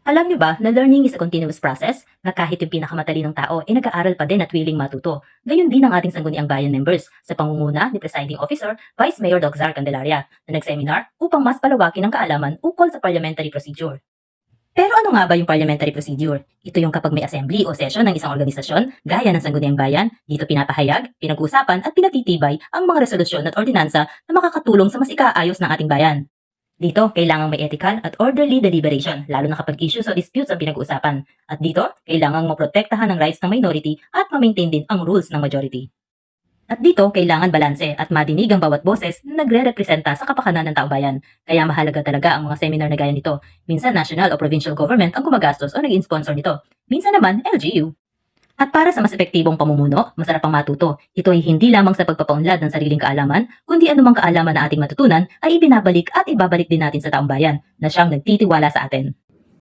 Alam niyo ba na learning is a continuous process na kahit yung pinakamatalinong tao ay nag-aaral pa din at willing matuto. Gayon din ang ating Sangguniang Bayan members sa pangunguna ni Presiding Officer Vice Mayor Doc Zar Candelaria na nag-seminar upang mas palawakin ang kaalaman ukol sa parliamentary procedure. Pero ano nga ba yung parliamentary procedure? Ito yung kapag may assembly o session ng isang organisasyon, gaya ng Sangguniang Bayan, dito pinapahayag, pinag-uusapan at pinatitibay ang mga resolusyon at ordinansa na makakatulong sa mas ikaayos ng ating bayan. Dito, kailangang may ethical at orderly deliberation, lalo na kapag issues o disputes ang pinag-uusapan. At dito, kailangang maprotektahan ang rights ng minority at ma-maintain din ang rules ng majority. At dito, kailangan balanse at madinig ang bawat boses na nagre-representa sa kapakanan ng taong bayan. Kaya mahalaga talaga ang mga seminar na gaya nito. Minsan national o provincial government ang gumagastos o nag-sponsor nito. Minsan naman, LGU. At para sa mas epektibong pamumuno, masarap ang matuto. Ito ay hindi lamang sa pagpapaunlad ng sariling kaalaman, kundi anumang kaalaman na ating matutunan ay ibinabalik at ibabalik din natin sa taong bayan na siyang nagtitiwala sa atin.